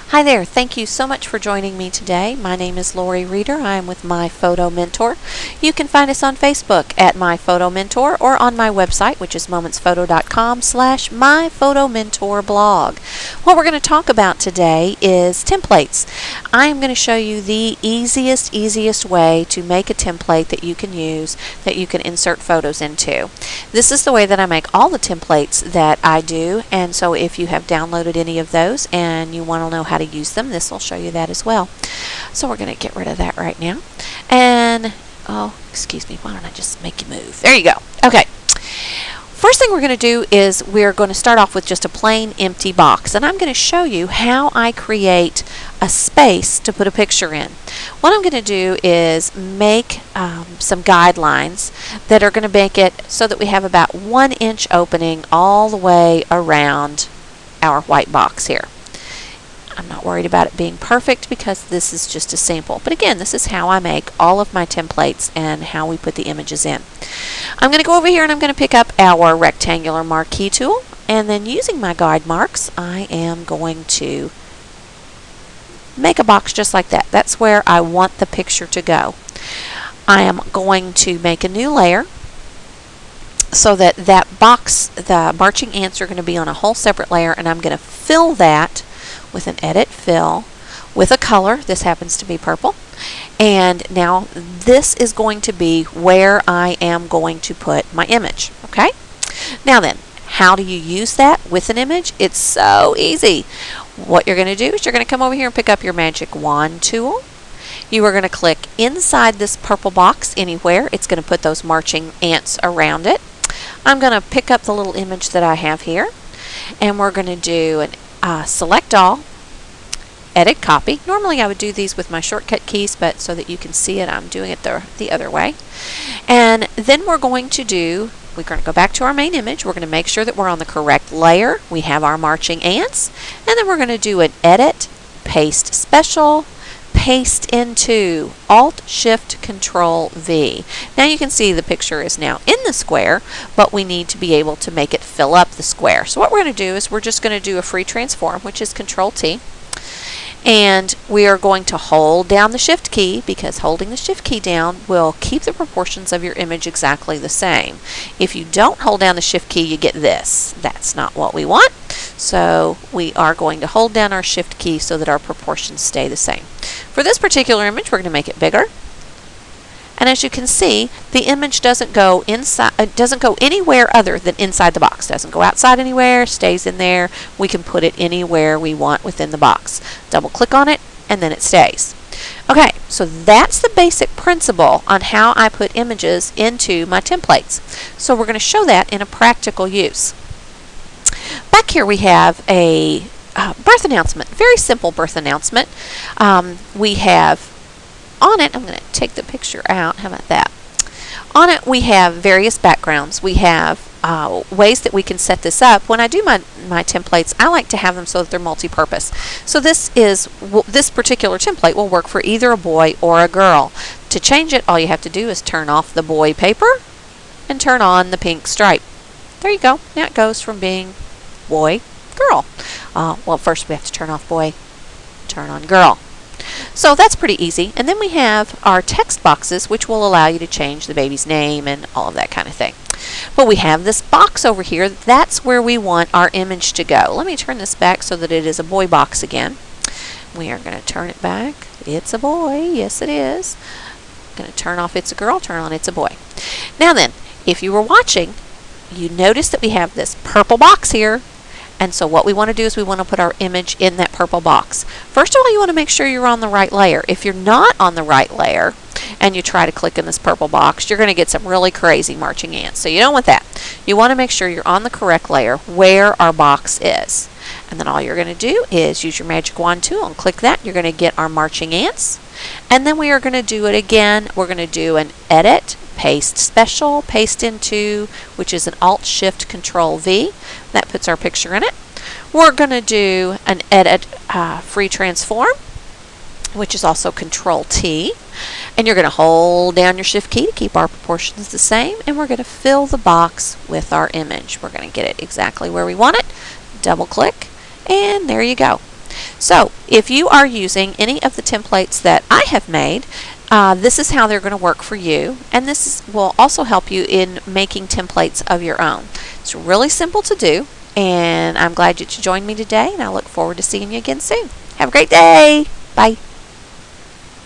Hi there, thank you so much for joining me today. My name is Lori Reeder. I am with My Photo Mentor. You can find us on Facebook at My Photo Mentor or on my website, which is momentsphoto.com/myphotomentorblog. What we're going to talk about today is templates. I am going to show you the easiest way to make a template that you can use, that you can insert photos into. This is the way that I make all the templates that I do, and so if you have downloaded any of those and you want to know how to use them, this will show you that as well. So we're going to get rid of that right now. And, oh, excuse me, why don't I just make you move? There you go. Okay. First thing we're going to do is we're going to start off with just a plain empty box, and I'm going to show you how I create a space to put a picture in. What I'm going to do is make some guidelines that are going to make it so that we have about 1 inch opening all the way around our white box here. I'm not worried about it being perfect because this is just a sample. But again, this is how I make all of my templates and how we put the images in. I'm going to go over here and I'm going to pick up our rectangular marquee tool, and then using my guide marks, I am going to make a box just like that. That's where I want the picture to go. I am going to make a new layer so that that box, the marching ants, are going to be on a whole separate layer, and I'm going to fill that with an edit fill with a color. This happens to be purple. And now this is going to be where I am going to put my image. Okay? Now then, how do you use that with an image? It's so easy. What you're going to do is you're going to come over here and pick up your magic wand tool. You are going to click inside this purple box anywhere. It's going to put those marching ants around it. I'm going to pick up the little image that I have here, and we're going to do an select all, edit copy. Normally I would do these with my shortcut keys, but so that you can see it, I'm doing it the other way. And then we're going to go back to our main image. We're going to make sure that we're on the correct layer. We have our marching ants, and then we're going to do an edit, paste special, paste into, Alt-Shift-Control-V. Now you can see the picture is now in the square, but we need to be able to make it fill up the square. So what we're going to do is we're just going to do a free transform, which is Control-T. And we are going to hold down the Shift key, because holding the Shift key down will keep the proportions of your image exactly the same. If you don't hold down the Shift key, you get this. That's not what we want. So we are going to hold down our Shift key so that our proportions stay the same. For this particular image, we're going to make it bigger. And as you can see, the image doesn't go inside, doesn't go anywhere other than inside the box. Doesn't go outside anywhere, stays in there. We can put it anywhere we want within the box. Double click on it, and then it stays. Okay, so that's the basic principle on how I put images into my templates. So we're going to show that in a practical use. Back here we have a birth announcement, very simple birth announcement. We have on it, I'm going to take the picture out, how about that? On it we have various backgrounds. We have ways that we can set this up. When I do my templates, I like to have them so that they're multi-purpose. So this particular template will work for either a boy or a girl. To change it, all you have to do is turn off the boy paper and turn on the pink stripe. There you go. Now it goes from being boy, girl. Well, first we have to turn off boy, turn on girl. So that's pretty easy. And then we have our text boxes, which will allow you to change the baby's name and all of that kind of thing. But we have this box over here. That's where we want our image to go. Let me turn this back so that it is a boy box again. We are going to turn it back. It's a boy. Yes, it is. I'm going to turn off it's a girl, turn on it's a boy. Now then, if you were watching, you notice that we have this purple box here. And so what we want to do is we want to put our image in that purple box. First of all, you want to make sure you're on the right layer. If you're not on the right layer and you try to click in this purple box, you're going to get some really crazy marching ants. So you don't want that. You want to make sure you're on the correct layer where our box is. And then all you're going to do is use your magic wand tool and click that. You're going to get our marching ants. And then we are going to do it again. We're going to do an edit, paste special, paste into, which is an Alt-Shift-Control-V. That puts our picture in it. We're going to do an edit, free transform, which is also Control-T. And you're going to hold down your Shift key to keep our proportions the same. And we're going to fill the box with our image. We're going to get it exactly where we want it. Double click, and there you go. So if you are using any of the templates that I have made, this is how they're going to work for you, and will also help you in making templates of your own. It's really simple to do, and I'm glad that you joined me today, and I look forward to seeing you again soon. Have a great day. Bye.